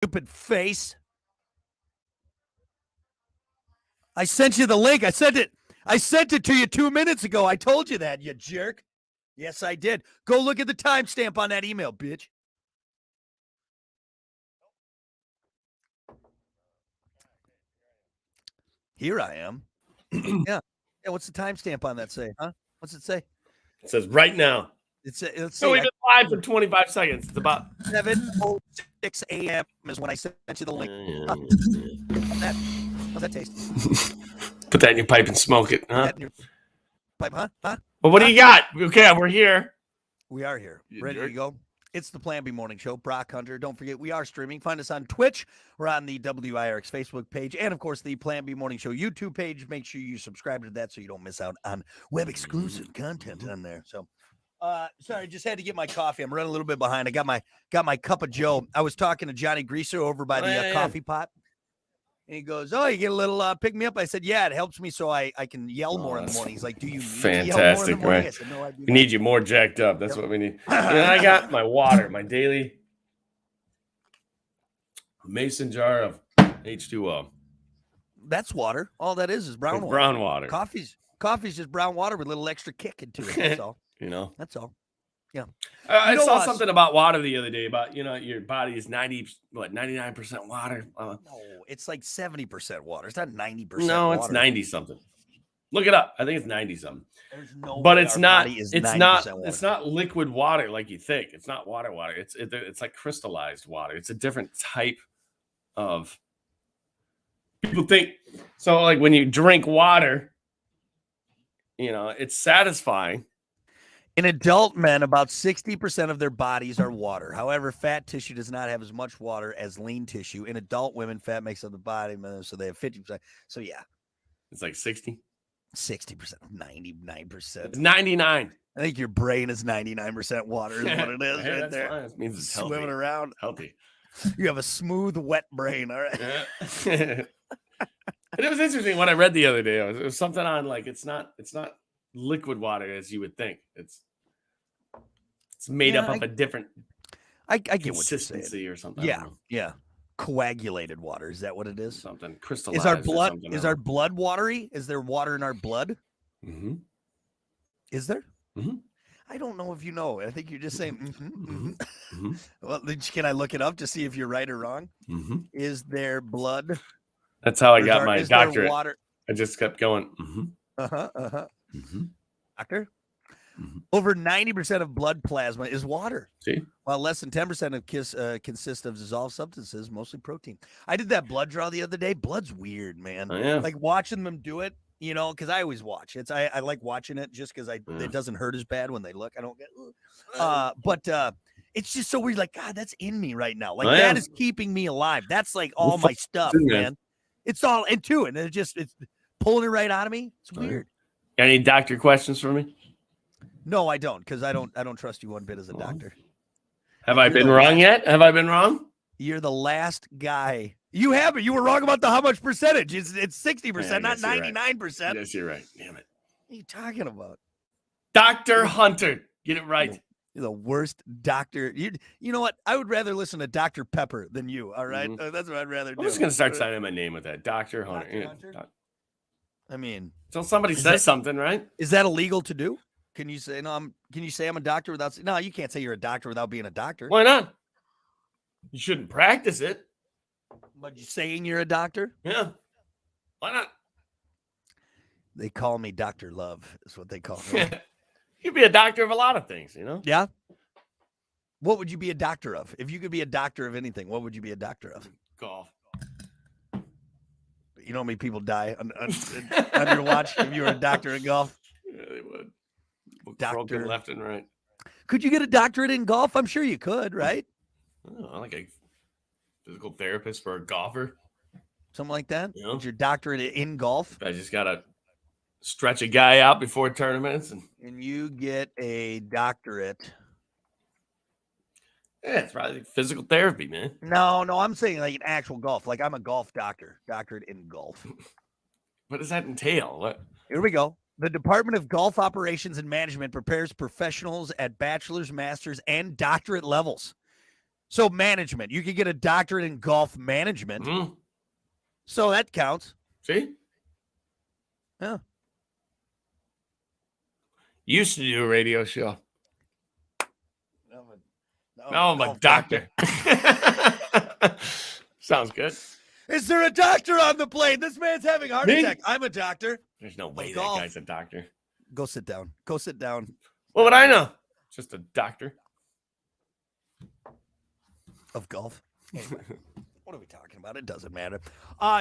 stupid face. I sent you the link. I sent it to you 2 minutes ago. I told you that, you jerk. Yes, I did. Go look at the timestamp on that email, bitch. Here I am. Yeah. What's the timestamp on that say? Huh? What's it say? It says right now. Let's see. So we've been live for 25 seconds. It's about 7:06 a.m. is when I sent you the link. How's that taste? Put that in your pipe and smoke it, huh? Pipe, huh? Well, what do you got? Okay, we're here. We are here. Ready to go. It's the Plan B Morning Show. Brock Hunter. Don't forget, we are streaming. Find us on Twitch. We're on the WIRX Facebook page and, of course, the Plan B Morning Show YouTube page. Make sure you subscribe to that so you don't miss out on web-exclusive content on there. So, sorry, just had to get my coffee. I'm running a little bit behind. I got my cup of Joe. I was talking to Johnny Greaser over by the coffee pot. And he goes, "Oh, you get a little pick me up." I said, "Yeah, it helps me so I can yell more in the morning." He's like, "Do you need to yell more in the morning?" I said, "No, I do not." We need you more jacked up. That's what we need. And then I got my water, my daily mason jar of H2O. That's water. All that is brown water. Brown water. Coffee's just brown water with a little extra kick into it. That's all. That's all. Yeah. I saw something about water the other day about, your body is 99% water. No, it's like 70% water. It's not 90%. No, it's 90 something. Look it up. I think it's 90 something. There's no but it's not. Water. It's not liquid water like you think. It's not water. It's like crystallized water. It's a different type of. People think so. Like when you drink water, it's satisfying. In adult men, about 60% of their bodies are water. However, fat tissue does not have as much water as lean tissue. In adult women, fat makes up the body, so they have 50%. So, yeah. It's like 60? 60%, 99%. It's 99. I think your brain is 99% water is what it is right there. Fine. It means it's swimming healthy. Around. Healthy. You have a smooth, wet brain, all right? Yeah. And it was interesting when I read the other day. It was something on like it's not liquid water as you would think. It's made up of a different I get consistency what you're saying. Or something. Yeah. Coagulated water. Is that what it is? Something crystallized. Is our blood watery? Is there water in our blood? Mm-hmm. Is there? Mm-hmm. I don't know if you know. I think you're just saying mm-hmm. Well, can I look it up to see if you're right or wrong? Mm-hmm. Is there blood? That's how I got my doctorate. Water? I just kept going. Mm-hmm. Mm-hmm. Doctor? Mm-hmm. Over 90% of blood plasma is water. See? While less than 10% consists of dissolved substances, mostly protein. I did that blood draw the other day. Blood's weird, man. Oh, yeah. Like watching them do it, because I always watch. I like watching it just because it doesn't hurt as bad when they look. I don't get but it's just so weird. Like, God, that's in me right now. Like that is keeping me alive. That's like all my stuff, man. It's all into it. And it's pulling it right out of me. It's weird. Got any doctor questions for me? No, I don't, because I don't trust you one bit as a doctor. Have I been wrong yet? Have I been wrong? You're the last guy. You haven't. You were wrong about how much percentage. It's 60%, not 99%. Right. Yes, you're right. Damn it. What are you talking about? Dr. Hunter. Get it right. You're the worst doctor. You know what? I would rather listen to Dr. Pepper than you, all right? Mm-hmm. That's what I'd rather do. I'm just going to start signing my name with that. Dr. Hunter. Dr. Hunter? I mean. Until somebody says something, right? Is that illegal to do? Can you say I'm a doctor without? No, you can't say you're a doctor without being a doctor. Why not? You shouldn't practice it. But you saying you're a doctor? Yeah. Why not? They call me Dr. Love, is what they call me. You'd be a doctor of a lot of things, Yeah. What would you be a doctor of? If you could be a doctor of anything, what would you be a doctor of? Golf. You know how many people die on your watch if you were a doctor in golf? Yeah, they would. Doctor left and right. Could you get a doctorate in golf? I'm sure you could, right? Like a physical therapist for a golfer. Something like that? Is your doctorate in golf? I just got to stretch a guy out before tournaments. And you get a doctorate. Yeah, it's probably physical therapy, man. No, I'm saying like an actual golf. Like I'm a golf doctorate in golf. What does that entail? What? Here we go. The Department of Golf Operations and Management prepares professionals at bachelor's, master's, and doctorate levels. So management, you could get a doctorate in golf management. Mm-hmm. So that counts. See? Yeah. Used to do a radio show. Now I'm a doctor. Sounds good. Is there a doctor on the plane? This man's having a heart attack. I'm a doctor. There's no way that guy's a doctor. Go sit down. Go sit down. What would I know? Just a doctor. Of golf. Anyway, what are we talking about? It doesn't matter.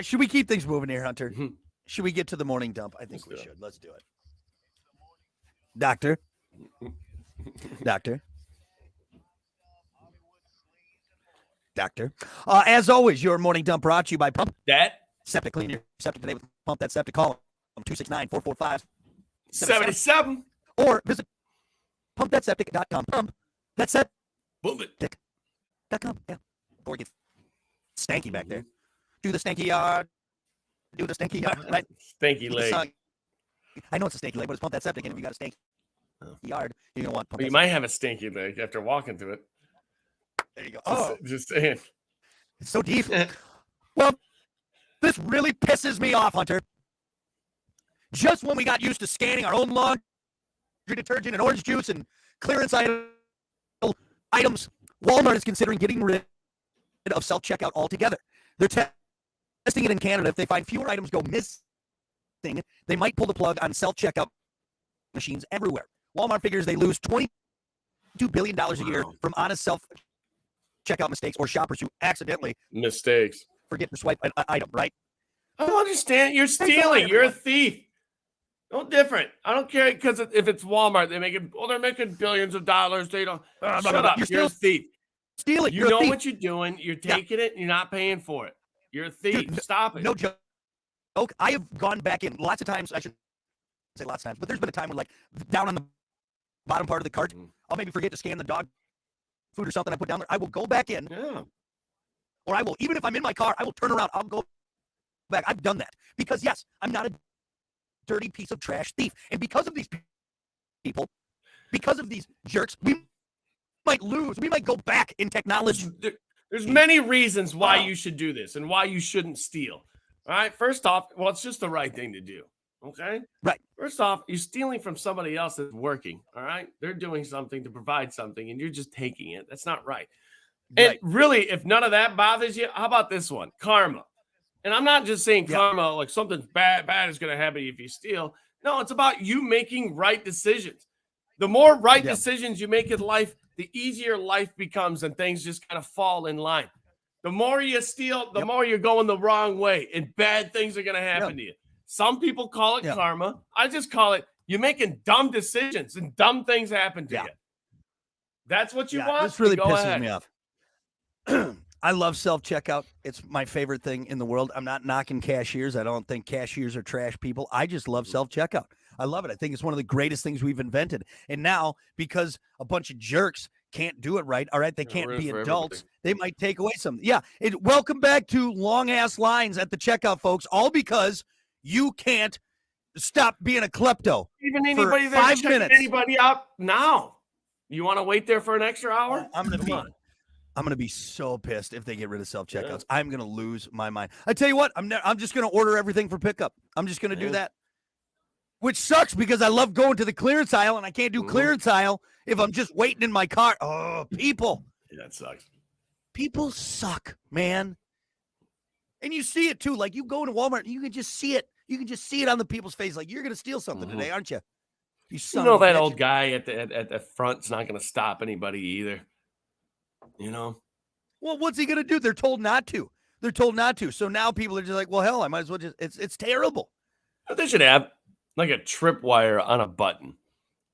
Should we keep things moving here, Hunter? Mm-hmm. Should we get to the morning dump? I think we should. Let's do it. Doctor. Doctor. Doctor. As always, your morning dump brought to you by Pump That Septic. Clean your septic today with Pump That Septic. Call them 269-445-77. 77. Or visit pumpthatseptic.com. Pump that septic. Boom it. .com. Yeah. Or get stanky back there. Do the stanky yard. Do the stanky yard. Right? Stanky leg. I know it's a stanky leg, but it's Pump That Septic. And if you got a stanky yard, you're going to want Pump Well, you might have a stinky leg after walking through it. There you go. Just saying. It's so deep. Well, this really pisses me off, Hunter. Just when we got used to scanning our own laundry detergent and orange juice and clearance items, Wal-Mart is considering getting rid of self-checkout altogether. They're testing it in Canada. If they find fewer items go missing, they might pull the plug on self-checkout machines everywhere. Walmart figures they lose $22 billion a year from honest self-checkout mistakes or shoppers who accidentally forget to swipe an item, right? I don't understand. You're stealing. You're a thief. No different. I don't care because if it's Walmart, they're making billions of dollars. They don't. Shut up. You're a thief. Stealing. You know what you're doing. You're taking it and you're not paying for it. You're a thief. Dude, Stop it. No joke. I have gone back in lots of times. I shouldn't say lots of times, but there's been a time when, like, down on the bottom part of the cart, I'll maybe forget to scan the dog food or something I put down there. I will go back in. Yeah. Or I will, even if I'm in my car, I will turn around. I'll go back. I've done that because, yes, I'm not a dirty piece of trash thief. And because of these people, because of these jerks, we might lose. We might go back in technology. There's many reasons why you should do this and why you shouldn't steal. All right. First off, well, it's just the right thing to do. Okay. Right. First off, you're stealing from somebody else that's working. All right. They're doing something to provide something and you're just taking it. That's not right. And really, if none of that bothers you, how about this one? Karma. And I'm not just saying karma, like something bad is going to happen if you steal. No, it's about you making right decisions. The more right decisions you make in life, the easier life becomes and things just kind of fall in line. The more you steal, the more you're going the wrong way and bad things are going to happen to you. Some people call it karma. I just call it you're making dumb decisions and dumb things happen to you. That's what you want. This really pisses me off. I love self-checkout. It's my favorite thing in the world. I'm not knocking cashiers. I don't think cashiers are trash people. I just love self-checkout. I love it. I think it's one of the greatest things we've invented. And now, because a bunch of jerks can't do it right, all right, they can't be adults, they might take away some. Yeah, welcome back to long-ass lines at the checkout, folks, all because you can't stop being a klepto. Even anybody for 5 checking minutes. Anybody out now? You want to wait there for an extra hour? I'm going to be so pissed if they get rid of self-checkouts. I'm going to lose my mind. I tell you what, I'm just going to order everything for pickup. I'm just going to do that, which sucks because I love going to the clearance aisle, and I can't do clearance aisle if I'm just waiting in my car. Oh, people. Yeah, that sucks. People suck, man. And you see it, too. Like, you go into Walmart, and you can just see it. You can just see it on the people's face. Like, you're going to steal something today, aren't you? You know that old guy at the front's not going to stop anybody either. You know? Well, what's he going to do? They're told not to. They're told not to. So now people are just like, well, hell, I might as well just, it's terrible. They should have like a tripwire on a button.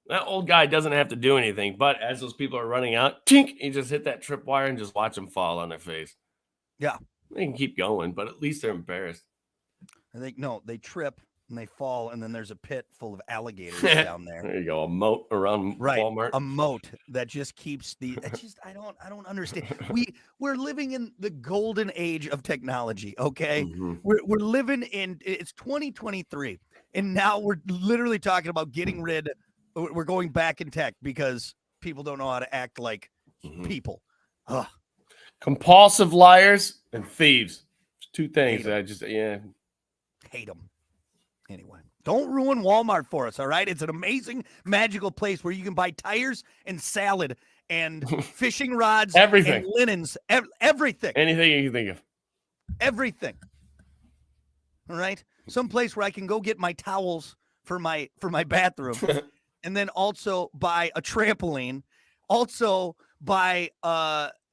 That old guy doesn't have to do anything, but as those people are running out, tink, he just hit that tripwire and just watch them fall on their face. Yeah. They can keep going, but at least they're embarrassed. I think, no, they trip and they fall, and then there's a pit full of alligators down there. There you go, a moat around Wal-Mart. A moat that just keeps I don't understand. We're living in the golden age of technology, okay? We're living in, it's 2023, and now we're literally talking about we're going back in tech because people don't know how to act like people. Ugh. Compulsive liars and thieves. Two things that I just hate them. Anyway, don't ruin Walmart for us, all right? It's an amazing, magical place where you can buy tires and salad and fishing rods, everything, and linens, everything. Anything you can think of. Everything. All right? Some place where I can go get my towels for my bathroom and then also buy a trampoline, also buy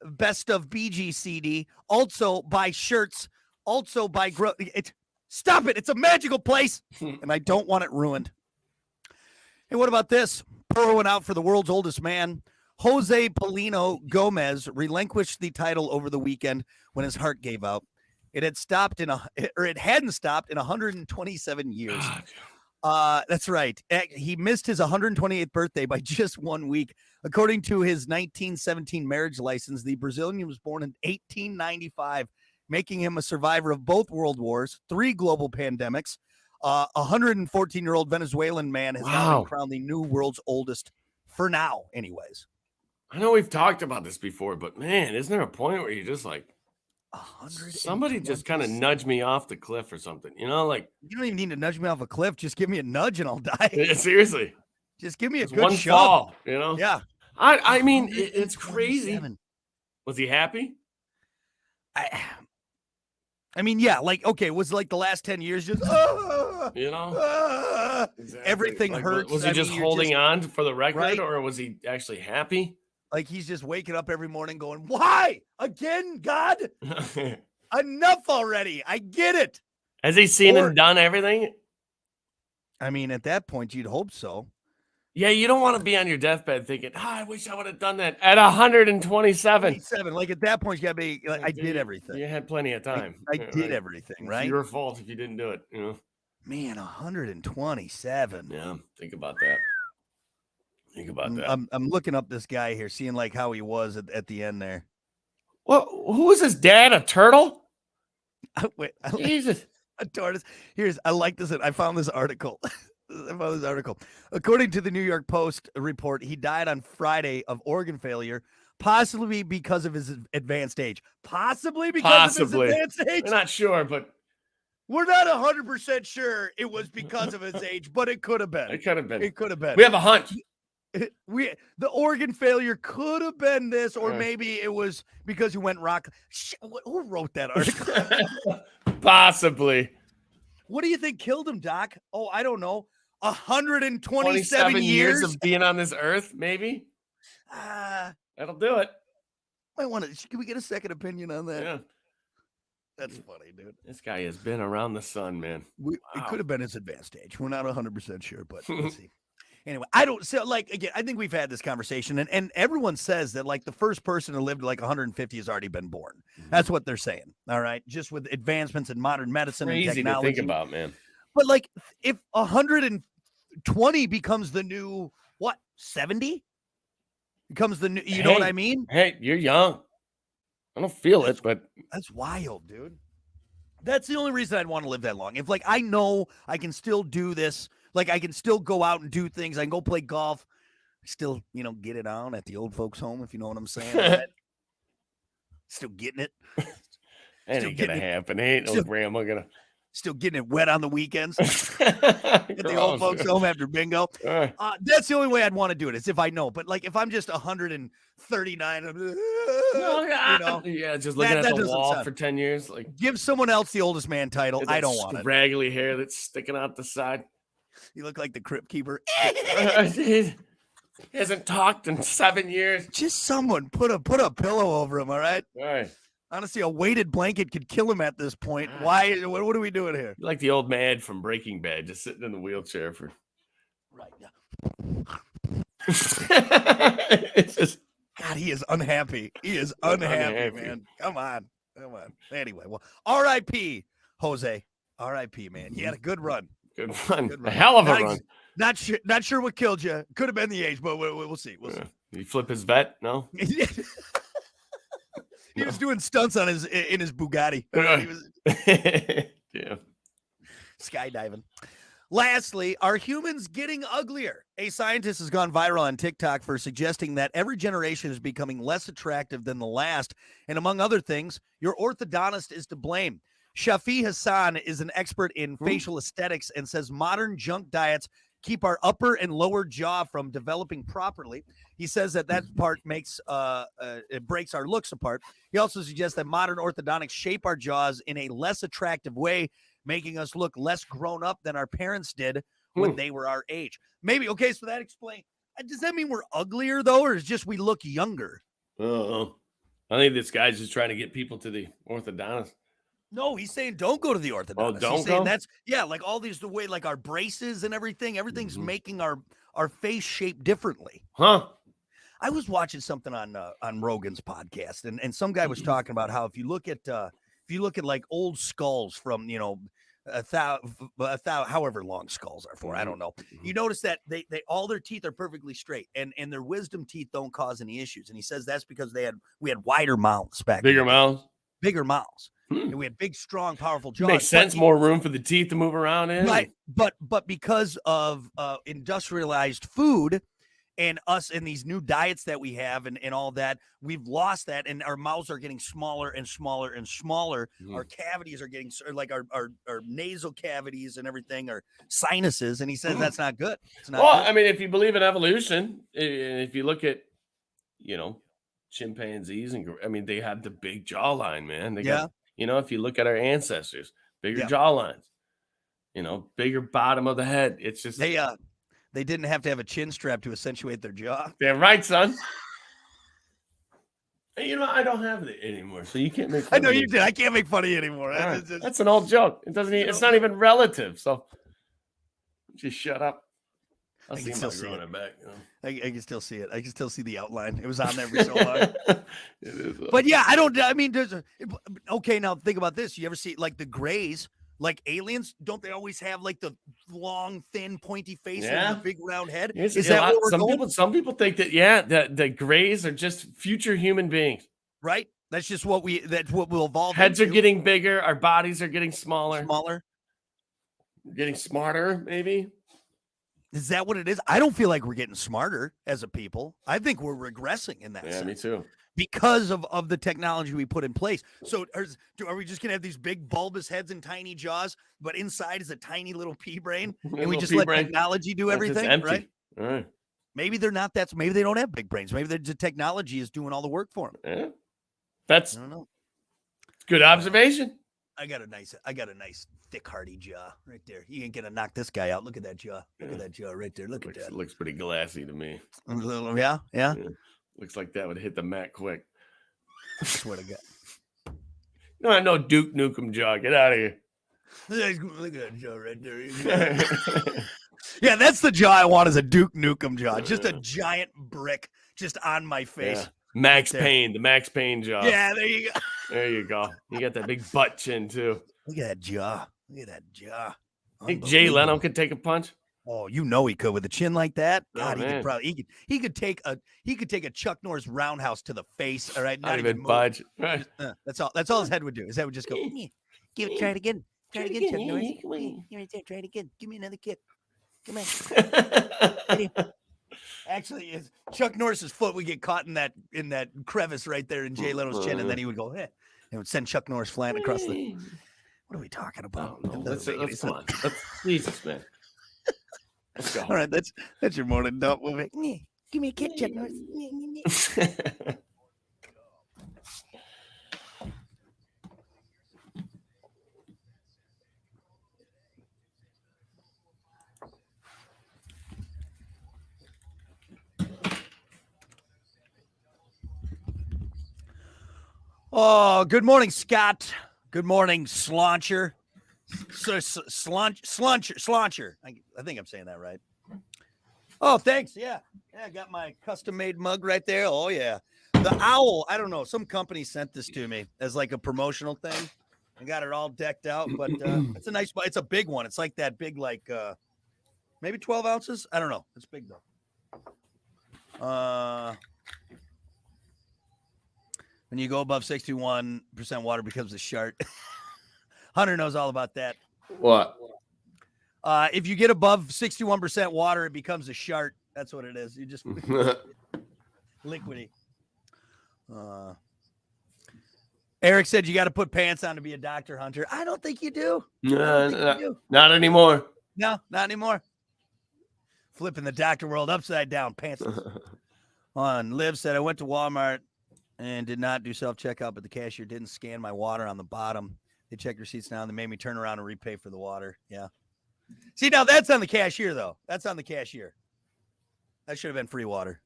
Best of BG CD, also buy shirts, also buy stop it. It's a magical place and I don't want it ruined. Hey, what about this? Pouring out for the world's oldest man. Jose Paulino Gomez relinquished the title over the weekend when his heart gave out. It hadn't stopped in 127 years. That's right. He missed his 128th birthday by just 1 week. According to his 1917 marriage license, the Brazilian was born in 1895, making him a survivor of both world wars, 3 global pandemics. A 114-year-old Venezuelan man has now been crowned the new world's oldest, for now, anyways. I know we've talked about this before, but man, isn't there a point where you just like, somebody just kind of nudge me off the cliff or something, like you don't even need to nudge me off a cliff. Just give me a nudge and I'll die. Yeah, seriously. Just give me a good one shove. fall, Yeah. I mean, it's crazy. Was he happy? I mean, yeah, like, okay, was like the last 10 years just, exactly. Everything hurts. Was he just holding on for the record, right? Or was he actually happy? Like he's just waking up every morning going, why? Again, God? Enough already. I get it. Has he seen and done everything? I mean, at that point, you'd hope so. Yeah, you don't want to be on your deathbed thinking, I wish I would have done that at 127. Like at that point, you got to be like, I did everything. You had plenty of time. I did everything, right? It's your fault if you didn't do it, Man, 127. Yeah, think about that. I'm looking up this guy here, seeing like how he was at the end there. Well, who was his dad? A turtle? Wait, Jesus. A tortoise. I like this. I found this article. According to the New York Post report, he died on Friday of organ failure, possibly because of his advanced age. Possibly because of his advanced age? We're not sure, but... We're not 100% sure it was because of his age, but it could have been. It could have been. We have a hunch. The organ failure could have been this, or maybe it was because he went rock. Who wrote that article? Possibly. What do you think killed him, Doc? Oh, I don't know. 127 years of being on this earth, maybe. That'll do it. Can we get a second opinion on that? Yeah. That's funny, dude. This guy has been around the sun, man. It could have been his advanced age. We're not 100% sure, but let's see. Anyway, again, I think we've had this conversation, and everyone says that like the first person to live to like 150 has already been born. Mm-hmm. That's what they're saying. All right. Just with advancements in modern medicine and technology. To think about, man. But like if 120 becomes the new, 70? Becomes the new, you know what I mean? Hey, you're young. I don't feel it, but that's wild, dude. That's the only reason I'd want to live that long. If like I know I can still do this, like I can still go out and do things. I can go play golf. Still, get it on at the old folks' home, if you know what I'm saying. Right? Still getting it. That ain't gonna happen. Ain't no grandma gonna. Still getting it wet on the weekends at the old folks' home after bingo. That's the only way I'd want to do it. Is if I know. But like if I'm just 139, just looking at the wall for 10 years. Like give someone else the oldest man title. I don't want it. Raggedy hair that's sticking out the side. You look like the crypt keeper. He hasn't talked in 7 years. Just someone put a pillow over him. All right. All right. Honestly, a weighted blanket could kill him at this point. Why? What are we doing here? You're like the old man from Breaking Bad, just sitting in the wheelchair for. Right. Yeah. It's just God. He is unhappy. He is unhappy, man. Come on. Anyway, well, R.I.P. Jose. R.I.P. Man. He had a good run. Good run. A hell of a run. Not sure what killed you. Could have been the age, but we'll see. We'll see. Did he flip his vet? No. He was doing stunts in his Bugatti. Yeah. Skydiving. Lastly, are humans getting uglier? A scientist has gone viral on TikTok for suggesting that every generation is becoming less attractive than the last. And among other things, your orthodontist is to blame. Shafi Hassan is an expert in facial aesthetics and says modern junk diets keep our upper and lower jaw from developing properly. He says that part makes it breaks our looks apart. He also suggests that modern orthodontics shape our jaws in a less attractive way, making us look less grown up than our parents did when they were our age. Maybe, okay, so that explains. Does that mean we're uglier, though, or is just we look younger? I think this guy's just trying to get people to the orthodontist. No, he's saying don't go to the orthodontist. Oh, don't he's saying go? that's, like all these, the way, like our braces and everything's making our face shape differently. Huh? I was watching something on Rogan's podcast, and some guy was talking about how if you look at like old skulls from however long skulls are for, I don't know. You notice that they all their teeth are perfectly straight, and their wisdom teeth don't cause any issues. And he says that's because we had wider mouths back, bigger mouths, and we had big, strong, powerful jaws. Makes sense. More room for the teeth to move around in, right? But because of industrialized food. And us in these new diets that we have and all that, we've lost that. And our mouths are getting smaller and smaller and smaller. Our cavities are getting like our nasal cavities and everything, our sinuses. And he says that's not good. It's not good. I mean, if you believe in evolution, if you look at, chimpanzees, and I mean, they have the big jawline, man. They got, if you look at our ancestors, bigger jawlines, bigger bottom of the head. It's just they didn't have to have a chin strap to accentuate their jaw. Damn right, son. I don't have it anymore, so you can't make fun I know of you me. did. I can't make fun of you anymore. Right. That's an old joke. It doesn't. It's not even relative. So just shut up. I can still see it back. I can still see it. I can still see the outline. It was on there for so long. It is. But yeah, I mean, okay. Now think about this. You ever see like the Greys? Like aliens, don't they always have like the long, thin, pointy face and the big round head? Is that what we're going? Some people think that the Greys are just future human beings. Right? That's just what we'll evolve. Heads are getting bigger, our bodies are getting smaller. Getting smarter, maybe. Is that what it is? I don't feel like we're getting smarter as a people. I think we're regressing in that sense. Yeah, me too. Because of the technology we put in place. So are we just going to have these big bulbous heads and tiny jaws, but inside is a tiny little pea brain, and we just let technology do everything, right? All right. Maybe they're not maybe they don't have big brains. Maybe the technology is doing all the work for them. Yeah. That's I don't know. Good observation. I got a nice thick, hearty jaw right there. You ain't gonna knock this guy out. Look at that jaw. Look at that jaw right there. Look at that. Looks pretty glassy to me. Yeah. Looks like that would hit the mat quick. I swear to God. No, no Duke Nukem jaw. Get out of here. Look at that jaw right there. Yeah, that's the jaw I want, is a Duke Nukem jaw. Just a giant brick just on my face. Yeah. Max Payne, the Max Payne jaw. Yeah, there you go. There you go. You got that big butt chin too. Look at that jaw. Look at that jaw. Think Jay Leno could take a punch? Oh, he could with a chin like that. God, he could probably he could take a Chuck Norris roundhouse to the face. All right, not even budge. Right. That's all his head would do. His head would just go. Try it again. Try it again, Chuck Norris. Here right there. Try it again. Give me another kick. Come on. Actually, Chuck Norris's foot would get caught in that crevice right there in Jay Leno's chin, and then he would go. It would send Chuck Norris flying across the. What are we talking about? Let's come on. Jesus, man. Let's go. All right, that's your morning dump. Give me a kick, Chuck Norris. Oh, good morning, Scott. Good morning, Slauncher. Slauncher. I think I'm saying that right. Oh, thanks. Yeah, I got my custom-made mug right there. Oh, yeah. The owl, I don't know. Some company sent this to me as like a promotional thing. I got it all decked out, but it's a nice, it's a big one. It's like that big, like maybe 12 ounces. I don't know. It's big, though. When you go above 61% water becomes a shark. Hunter knows all about that. What? If you get above 61% water, it becomes a shart. That's what it is. You just liquidy. Eric said you got to put pants on to be a doctor, Hunter. I don't think you do. Not anymore. No, not anymore. Flipping the doctor world upside down, pants. Liv said I went to Walmart and did not do self-checkout, but the cashier didn't scan my water on the bottom. They checked receipts now and they made me turn around and repay for the water. Yeah. See, now that's on the cashier, though. That's on the cashier. That should have been free water.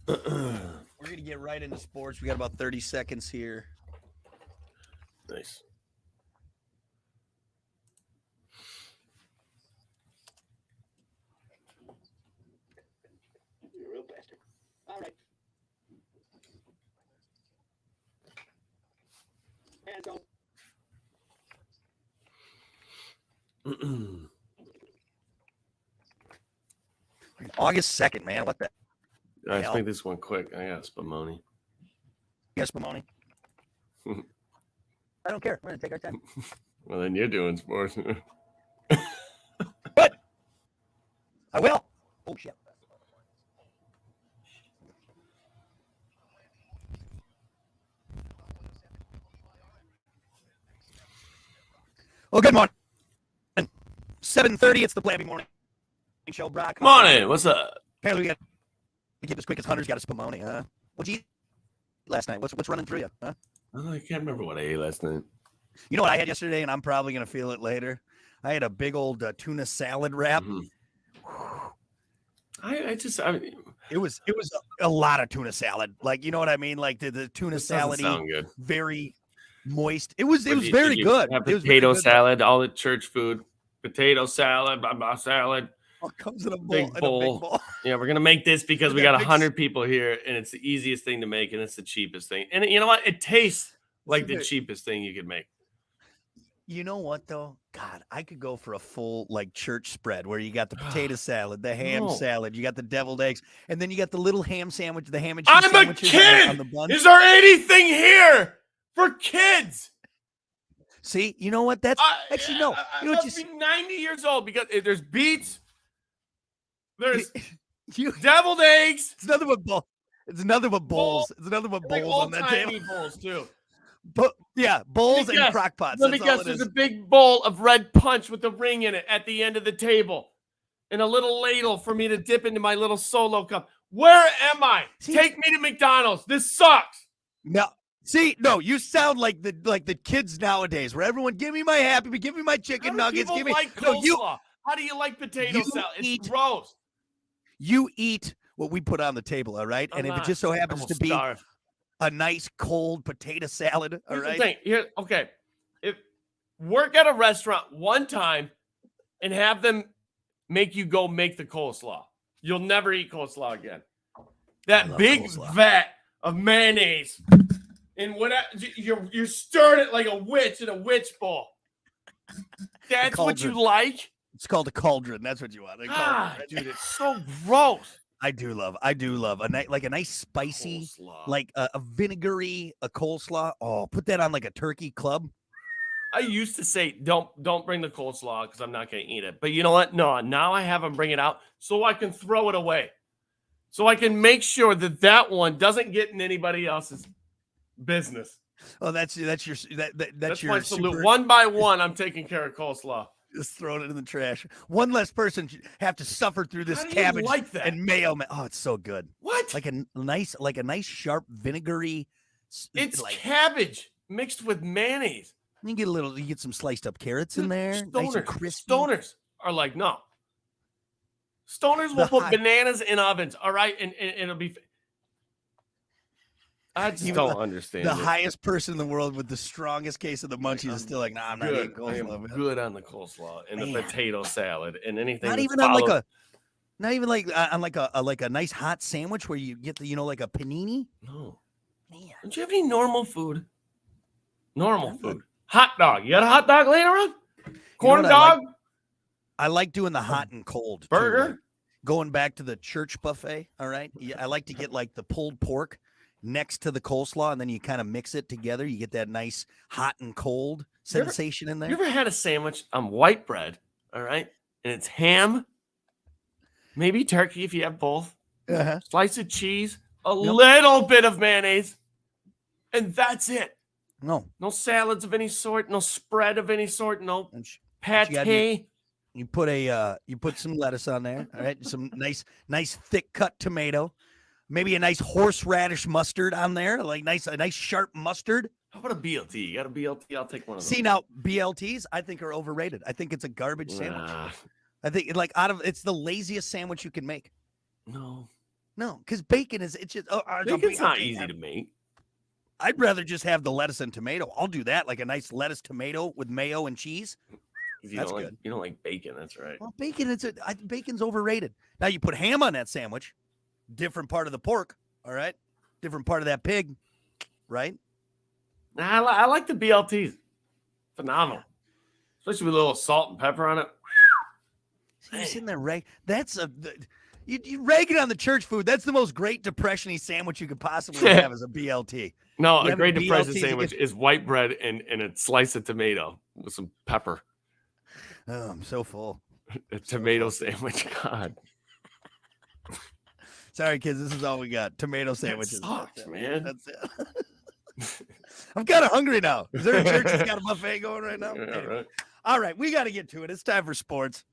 We're going to get right into sports. We got about 30 seconds here. Nice. You're a real bastard. All right. Hands up. August 2nd, man. What the? All right, let's make this one quick. I got Spumoni. Yes, Spumoni. I don't care. We're going to take our time. Well, then you're doing sports. What? I will. Oh, shit. Well, good morning. 7:30. It's the Plan B morning show. Brock. Morning. What's up? Apparently, we got to get as quick as Hunter's got a Spumoni, huh? What'd you eat last night? What's running through you, huh? Oh, I can't remember what I ate last night. You know what I had yesterday, and I'm probably going to feel it later? I had a big old tuna salad wrap. It was a lot of tuna salad. Like, you know what I mean? Like the tuna salad, very moist. It was very good. Have potato salad, all the church food. Potato salad, salad. Oh, it comes in a bowl. Big bowl. Yeah, we're gonna make this because we got 100 people here, and it's the easiest thing to make, and it's the cheapest thing. And you know what? It tastes like the cheapest thing you could make. You know what though? God, I could go for a full like church spread where you got the potato salad, the ham salad, you got the deviled eggs, and then you got the little ham sandwich, the ham and cheese sandwiches on the bun. Is there anything here for kids? See, you know what? That's actually no. You must be 90 years old because there's beets, there's deviled eggs. It's nothing but bowls. It's nothing but bowls. It's nothing but bowls on that table. Bowls too. But yeah, bowls and crock pots. Let me guess. There's a big bowl of red punch with a ring in it at the end of the table, and a little ladle for me to dip into my little solo cup. Where am I? Take me to McDonald's. This sucks. No. See, no, you sound like the kids nowadays, where everyone give me my Happy Meal, give me my chicken nuggets, give me coleslaw. How do you like potato salad? It's gross. You eat what we put on the table, all right? And if it just so happens to be a nice cold potato salad, all right? If work at a restaurant one time and have them make you go make the coleslaw, you'll never eat coleslaw again. That big vat of mayonnaise. And you're stirring it like a witch in a witch bowl. That's what you like? It's called a cauldron. That's what you want. Dude, it's so gross. I do love a nice spicy, coleslaw. Like a vinegary, a coleslaw. Oh, put that on like a turkey club. I used to say, don't bring the coleslaw because I'm not going to eat it. But you know what? No, now I have them bring it out so I can throw it away. So I can make sure that one doesn't get in anybody else's business. Oh, that's your my salute. One by one, I'm taking care of coleslaw. Just throwing it in the trash. One less person should have to suffer through this cabbage and mayo. Oh, it's so good. What? Like a nice sharp vinegary. It's cabbage mixed with mayonnaise. You get some sliced up carrots in there. Stoners are like, no. Stoners will put bananas in ovens, all right, and it'll be. I just don't understand. The highest person in the world with the strongest case of the munchies is still like, nah, I'm not eating coleslaw. I'm good on the coleslaw and the potato salad and anything. Not even on like a nice hot sandwich where you get the like a panini. No. Man. Don't you have any normal food? Normal food. Hot dog. You got a hot dog laying around? Corn dog? I like doing the hot and cold. Burger? Too, going back to the church buffet. All right. Yeah, I like to get like the pulled pork. next to the coleslaw, and then you kind of mix it together. You get that nice hot and cold sensation in there. You ever had a sandwich on white bread, all right? And it's ham, maybe turkey if you have both, slice of cheese, a little bit of mayonnaise, and that's it. No salads of any sort, no spread of any sort, no pate. You put some lettuce on there, all right? Some nice thick cut tomato, maybe a nice horseradish mustard on there, like a nice sharp mustard. How about a BLT? You got a BLT? I'll take one of those. See, now BLTs I think are overrated. I think it's a garbage sandwich. I think it's the laziest sandwich you can make. No, because bacon is bacon's not easy to make. I'd rather just have the lettuce and tomato. I'll do that, like a nice lettuce tomato with mayo and cheese. That's good. You don't like bacon, that's right. Well, bacon's overrated. Now you put ham on that sandwich, different part of the pork, all right? Different part of that pig, right? I like the BLTs. Phenomenal. Especially with a little salt and pepper on it. See, you're sitting there, you ragging on the church food. That's the most Great Depression-y sandwich you could possibly have as a BLT. No, a Great Depression sandwich is white bread and a slice of tomato with some pepper. Oh, I'm so full. A tomato sandwich, God. Sorry, kids, this is all we got. Tomato sandwiches. That sucks, man. That's it. I'm kind of hungry now. Is there a church that's got a buffet going right now? Yeah, right. All right, we got to get to it. It's time for sports.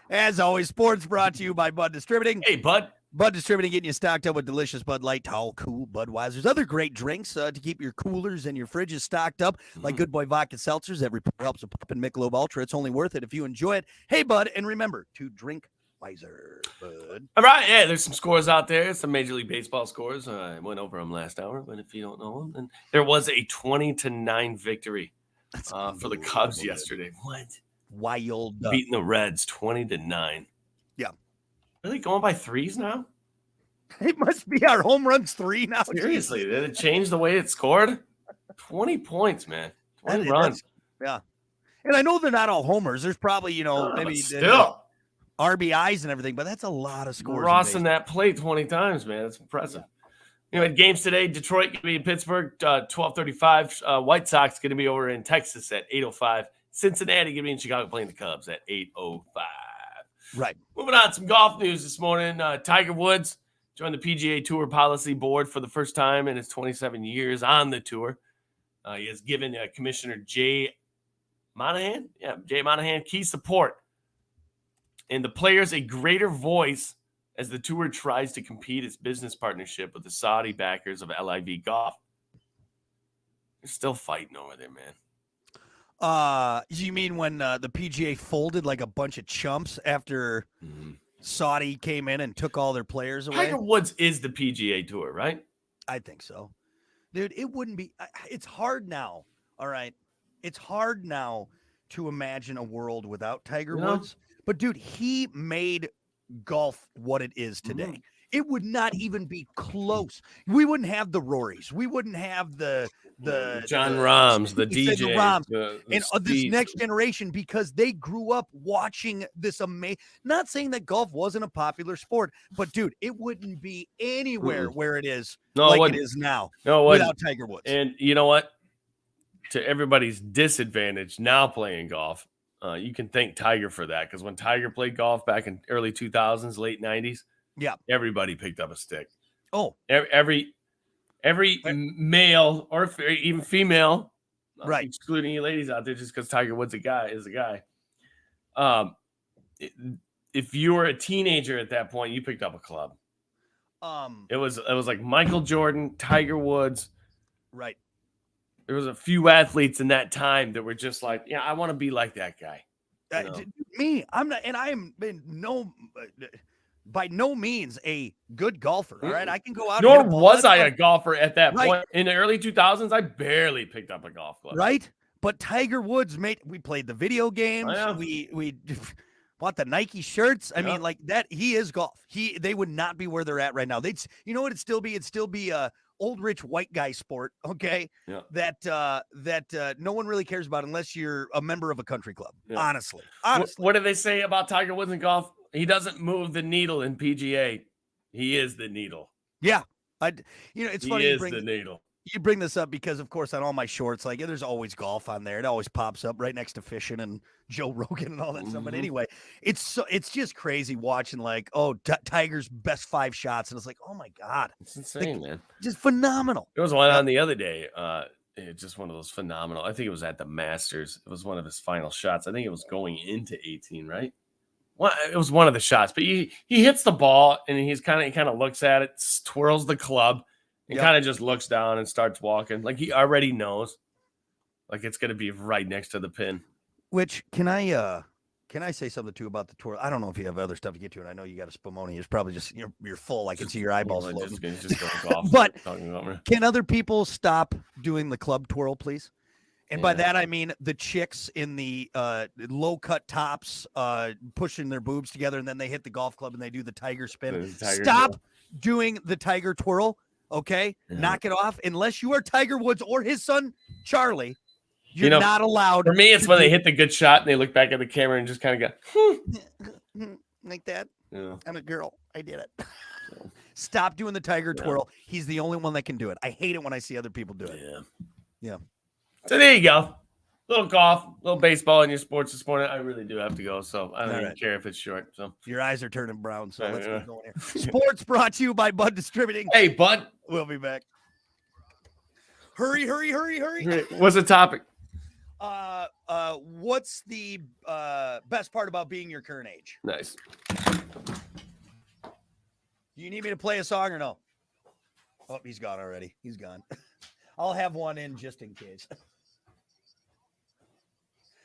As always, sports brought to you by Bud Distributing. Hey, Bud. Bud Distributing, getting you stocked up with delicious Bud Light, Tall, Cool, Budweiser's, other great drinks to keep your coolers and your fridges stocked up, like Good Boy Vodka Seltzers. Every pour helps a pop and Michelob Ultra. It's only worth it if you enjoy it. Hey, Bud, and remember to drink wiser, Bud. All right, yeah, there's some scores out there, some Major League Baseball scores. I went over them last hour, but if you don't know them, then there was a 20-9 victory for the Cubs yesterday. What? Wild. Beating the Reds 20-9. Yeah. Are they going by threes now? It must be our home runs 3 now. Seriously, did it change the way it scored? 20 points, man. 20 runs. Yeah. And I know they're not all homers. There's probably, maybe still RBIs and everything, but that's a lot of scores. Crossing that plate 20 times, man. That's impressive. At games today, Detroit going to be in Pittsburgh, 12:35. White Sox going to be over in Texas at 8:05. Cincinnati going to be in Chicago playing the Cubs at 8:05. Right. Moving on, some golf news this morning. Tiger Woods joined the PGA Tour Policy Board for the first time in his 27 years on the tour. He has given Commissioner Jay Monahan key support and the players a greater voice as the tour tries to compete its business partnership with the Saudi backers of LIV Golf. They're still fighting over there, man. You mean when the PGA folded like a bunch of chumps after Saudi came in and took all their players away? Tiger Woods is the PGA Tour, right? I think so. Dude, it wouldn't be – it's hard now, all right? It's hard now to imagine a world without Tiger Woods. But, dude, he made golf what it is today. It would not even be close. We wouldn't have the Rorys. We wouldn't have the John Rahms, the DJs, and this next generation, because they grew up watching this amazing. Not saying that golf wasn't a popular sport, but dude, it wouldn't be anywhere where it is it is now without Tiger Woods. And you know what? To everybody's disadvantage, now playing golf, you can thank Tiger for that, because when Tiger played golf back in early 2000s, late 90s, everybody picked up a stick. Oh, every male or even female, right? Excluding you ladies out there, just because Tiger Woods is a guy. If you were a teenager at that point, you picked up a club. It was like Michael Jordan, Tiger Woods, right? There was a few athletes in that time that were just like, yeah, I want to be like that guy. Me, I'm not, and I am by no means a good golfer. All right, I can go out. Nor was I a golfer at that point. In the early 2000s, I barely picked up a golf club. Right, but Tiger Woods we played the video games. We bought the Nike shirts. I mean, like that. He is golf. They would not be where they're at right now. You know what? It'd still be a old rich white guy sport. Okay, that no one really cares about unless you're a member of a country club. Honestly. What do they say about Tiger Woods in golf? He doesn't move the needle in PGA. He is the needle. Yeah. It's funny He is the needle. you bring this up because, of course, on all my shorts, like there's always golf on there. It always pops up right next to fishing and Joe Rogan and all that stuff. But anyway, it's just crazy watching like, Tiger's best 5 shots, and it's like, oh my god, it's insane, man, just phenomenal. There was one on the other day. Just one of those phenomenal. I think it was at the Masters. It was one of his final shots. I think it was going into 18, right? Well, it was one of the shots, but he hits the ball and he kind of looks at it, twirls the club, and kind of just looks down and starts walking. Like he already knows, like it's gonna be right next to the pin. Which can I say something too about the tour? I don't know if you have other stuff to get to, and I know you got a Spumoni. It's probably just you're full. I can see your eyeballs floating. Just going off. But can other people stop doing the club twirl, please? And by that, I mean the chicks in the low-cut tops pushing their boobs together, and then they hit the golf club and they do the tiger spin. Stop doing the tiger twirl, okay? Yeah. Knock it off. Unless you are Tiger Woods or his son, Charlie, you're not allowed. For me, it's when they hit the good shot and they look back at the camera and just kind of go, like that. Yeah. I'm a girl. I did it. Stop doing the tiger twirl. He's the only one that can do it. I hate it when I see other people do it. Yeah. So there you go. Little golf, little baseball in your sports this morning. I really do have to go, so I don't even care if it's short. So your eyes are turning brown, so let's get going here. Sports brought to you by Bud Distributing. Hey, Bud. We'll be back. Hurry. What's the topic? What's the best part about being your current age? Nice. Do you need me to play a song or no? Oh, he's gone already. He's gone. I'll have one in just in case.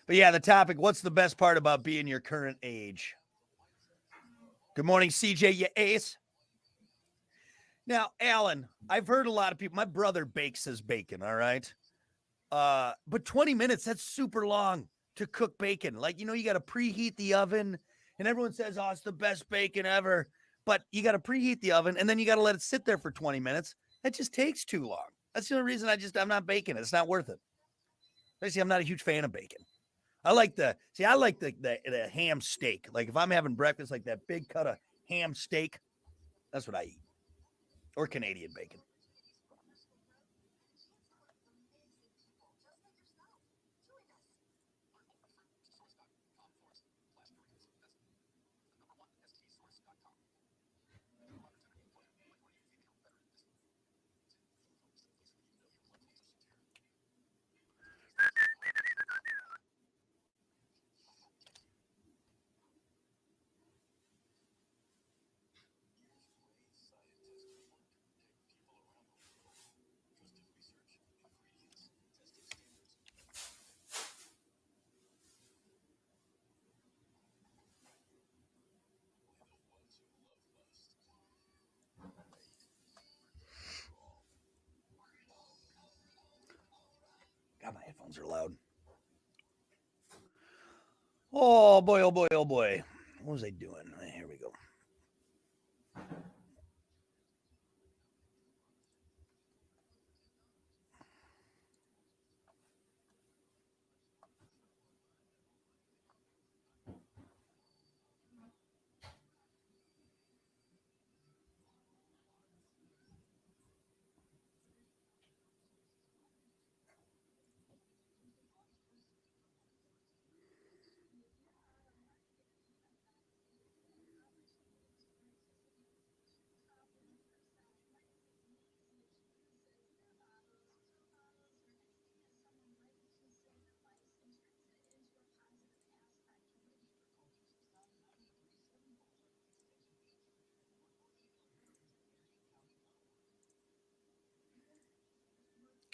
But yeah, the topic, what's the best part about being your current age? Good morning, CJ, you ace. Now, Alan, I've heard a lot of people, my brother bakes his bacon, all right? But 20 minutes, that's super long to cook bacon. Like, you got to preheat the oven, and everyone says, it's the best bacon ever. But you got to preheat the oven, and then you got to let it sit there for 20 minutes. That just takes too long. That's the only reason I'm not baking it. It's not worth it. Basically, I'm not a huge fan of bacon. I like the ham steak. Like if I'm having breakfast, like that big cut of ham steak, that's what I eat. Or Canadian bacon. God, my headphones are loud. Oh boy, oh boy, oh boy. What was I doing? Here we go.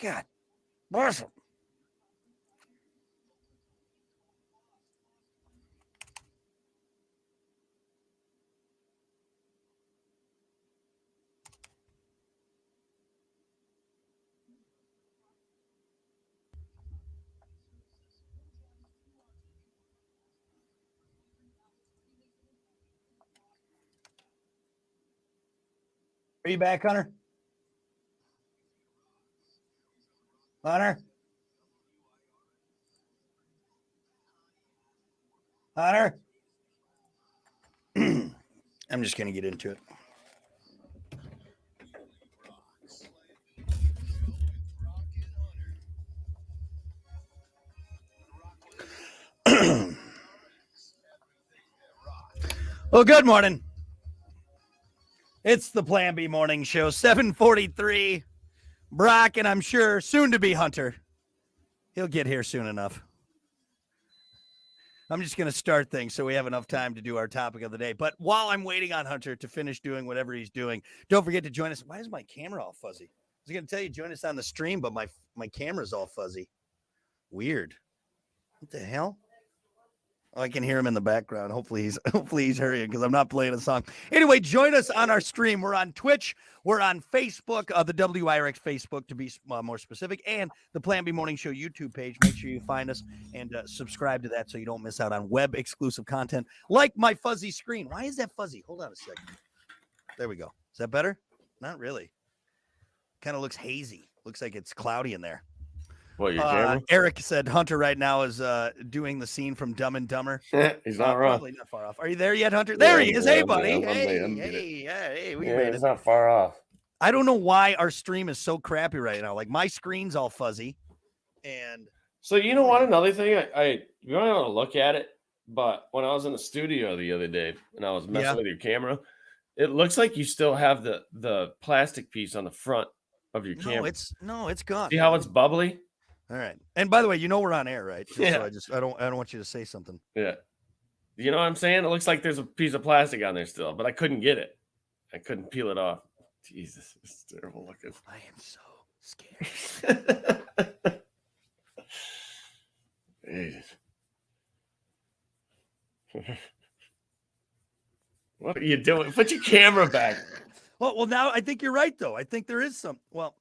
God, awesome. Are you back, Hunter? Hunter? Hunter? I'm just going to get into it. Well, good morning. It's the Plan B Morning Show, 7:43. Brock, and I'm sure soon to be Hunter. He'll get here soon enough. I'm just going to start things so we have enough time to do our topic of the day. But while I'm waiting on Hunter to finish doing whatever he's doing, don't forget to join us. Why is my camera all fuzzy? I was going to tell you join us on the stream, but my camera's all fuzzy. Weird. What the hell? Oh, I can hear him in the background. Hopefully he's hurrying because I'm not playing a song. Anyway, join us on our stream. We're on Twitch. We're on Facebook, the WIRX Facebook to be more specific, and the Plan B Morning Show YouTube page. Make sure you find us and subscribe to that so you don't miss out on web exclusive content like my fuzzy screen. Why is that fuzzy? Hold on a second. There we go. Is that better? Not really. Kind of looks hazy. Looks like it's cloudy in there. What, your camera? Eric said Hunter right now is doing the scene from Dumb and Dumber. He's not wrong. Probably not far off. Are you there yet, Hunter? There he is. Hey, buddy. I'm Hey, we yeah, made it's it. not far off. I don't know why our stream is so crappy right now. Like my screen's all fuzzy. And So you know what? Another thing, you don't want to look at it, but when I was in the studio the other day and I was messing with your camera, it looks like you still have the plastic piece on the front of your camera. It's gone. See how it's bubbly? All right. And by the way, you know we're on air, right? Yeah. So I don't want you to say something. Yeah. You know what I'm saying? It looks like there's a piece of plastic on there still, but I couldn't get it. I couldn't peel it off. Jesus, it's terrible looking. I am so scared. What are you doing? Put your camera back. Well, now I think you're right, though. I think there is some. Well,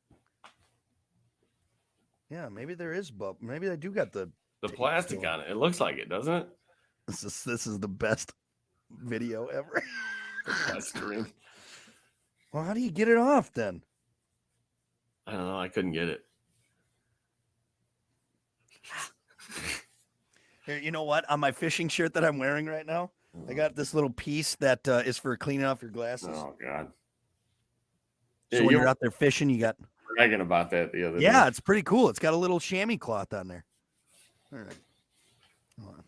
yeah, maybe there is, but maybe I do got the plastic on it. It looks like it, doesn't it? This is the best video ever. That's true. Well, how do you get it off then? I don't know. I couldn't get it. Here, you know what? On my fishing shirt that I'm wearing right now, I got this little piece that is for cleaning off your glasses. Oh God! So when you're out there fishing, you got bragging about that the other day. Yeah, it's pretty cool. It's got a little chamois cloth on there. All right. Hold on.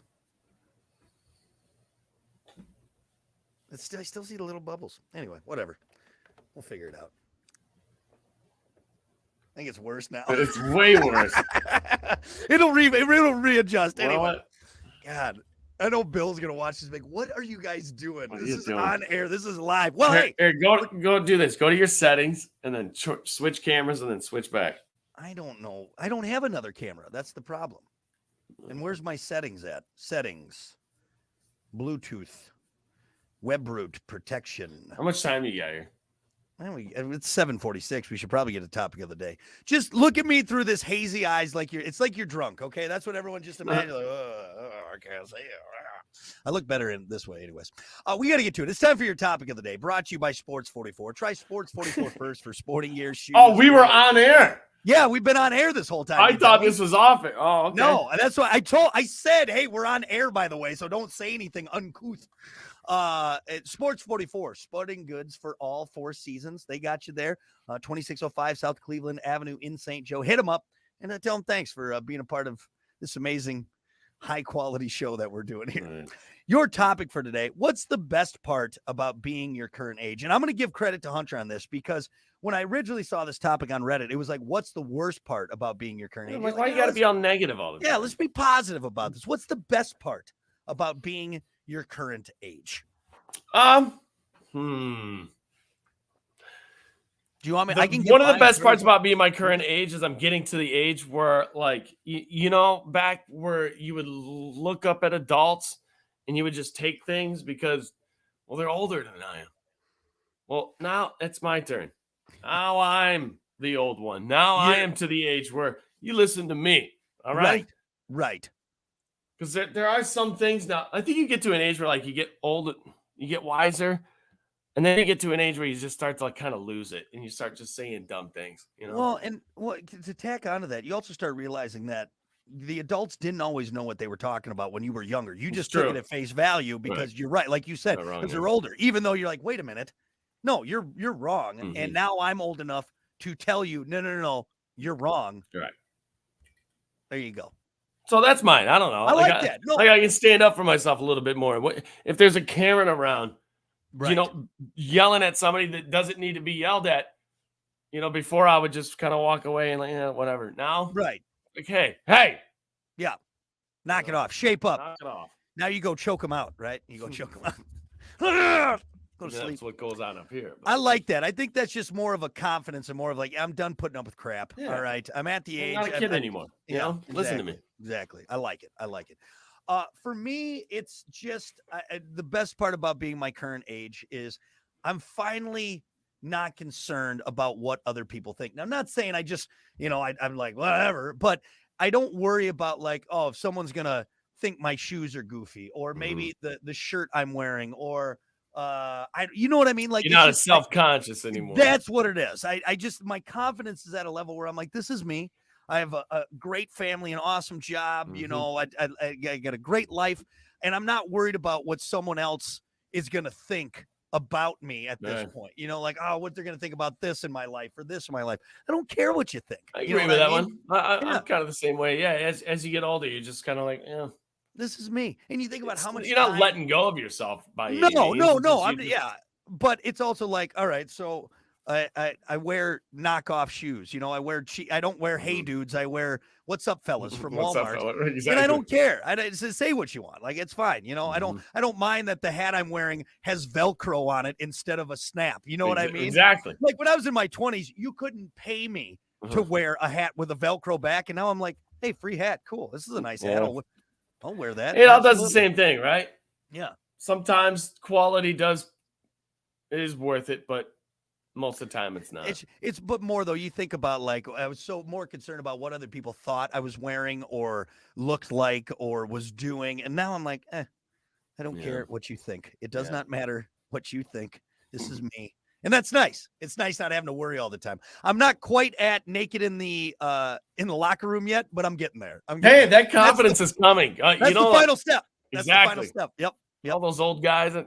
I still see the little bubbles. Anyway, whatever. We'll figure it out. I think it's worse now. It's way worse. It'll readjust You know anyway. what? God, I know Bill's gonna watch this. Like, what are you guys doing? What are This you is doing? on air. This is live. Well, Here, go do this. Go to your settings and then switch cameras and then switch back. I don't know. I don't have another camera. That's the problem. And where's my settings at? Settings, Bluetooth, web root protection. How much time you got here? It's 7:46. We should probably get a topic of the day. Just look at me through this hazy eyes, it's like you're drunk. Okay, that's what everyone just imagines. Like, I can't say it. I look better in this way, anyways. We got to get to it. It's time for your topic of the day. Brought to you by Sports 44. Try Sports 44 first for sporting gear, shoes. Oh, we were on air. Yeah, we've been on air this whole time. I thought this was off it. Oh, okay. No, that's why I said, hey, we're on air, by the way, so don't say anything uncouth. Sports 44, sporting goods for all 4 seasons. They got you there. 2605 South Cleveland Avenue in St. Joe. Hit them up and tell them thanks for being a part of this amazing high quality show that we're doing here. Right. Your topic for today: what's the best part about being your current age? And I'm going to give credit to Hunter on this because when I originally saw this topic on Reddit, it was like, what's the worst part about being your current age? Like, why you got to be all negative all the time? Yeah, let's be positive about this. What's the best part about being your current age? Do you want me? One of the best parts about being my current age is I'm getting to the age where, like, you know, back where you would look up at adults and you would just take things because, well, they're older than I am. Well, now it's my turn. Now I'm the old one. Now I am to the age where you listen to me. All right? Right. Because there are some things now. I think you get to an age where, like, you get old, you get wiser. And then you get to an age where you just start to, like, kind of lose it, and you start just saying dumb things, you know? Well, and to tack onto that, you also start realizing that the adults didn't always know what they were talking about when you were younger. You just took it at face value because you're right, like you said, because they're older. Even though you're like, wait a minute, no, you're wrong, mm-hmm. And now I'm old enough to tell you, no, you're wrong. Right. There you go. So that's mine. I don't know. I like that. No. Like I can stand up for myself a little bit more. If there's a Karen around, Right. yelling at somebody that doesn't need to be yelled at, before I would just kind of walk away and like, whatever. Now, Right. like, hey. Yeah. Knock it off. Shape up. Knock it off. Now you go choke them out, right? You go choke them out. Go to sleep. That's what goes on up here. I like that. I think that's just more of a confidence and more of like, I'm done putting up with crap. Yeah. All right. I'm at the age. I'm not a kid anymore. Exactly, Listen to me. Exactly. I like it. For me, it's just the best part about being my current age is I'm finally not concerned about what other people think. Now, I'm not saying I just, I'm like, whatever, but I don't worry about like, oh, if someone's going to think my shoes are goofy or maybe the shirt I'm wearing or, you know what I mean? Like you're not as self-conscious anymore. That's what it is. I just, my confidence is at a level where I'm like, this is me. I have a great family, an awesome job. I got a great life, and I'm not worried about what someone else is going to think about me at this point. Like, oh, what they're going to think about this in my life or this in my life. I don't care what you think. I agree with that one. I'm kind of the same way. Yeah. As you get older, you're just kind of like, yeah. This is me. And you think about how much you're not letting go of yourself by no. But it's also like, all right, so I wear knockoff shoes. I wear I don't wear Hey Dudes. I wear What's Up Fellas from Wal-Mart. Exactly. And I don't care. I just say what you want. Like it's fine. I don't mind that the hat I'm wearing has Velcro on it instead of a snap. You know what I mean? Exactly. Like when I was in my 20s, you couldn't pay me to wear a hat with a Velcro back, and now I'm like, hey, free hat, cool. This is a nice hat. I'll wear that. It all does the same thing, right? Yeah. Sometimes quality is worth it, but most of the time it's not. It's but more though. You think about like I was so more concerned about what other people thought I was wearing or looked like or was doing, and now I'm like, I don't care what you think. It does not matter what you think. This is me. And that's nice. It's nice not having to worry all the time. I'm not quite at naked in the locker room yet, but I'm getting there. That confidence is coming. That's the final step. That's the final step. Yep. All those old guys that,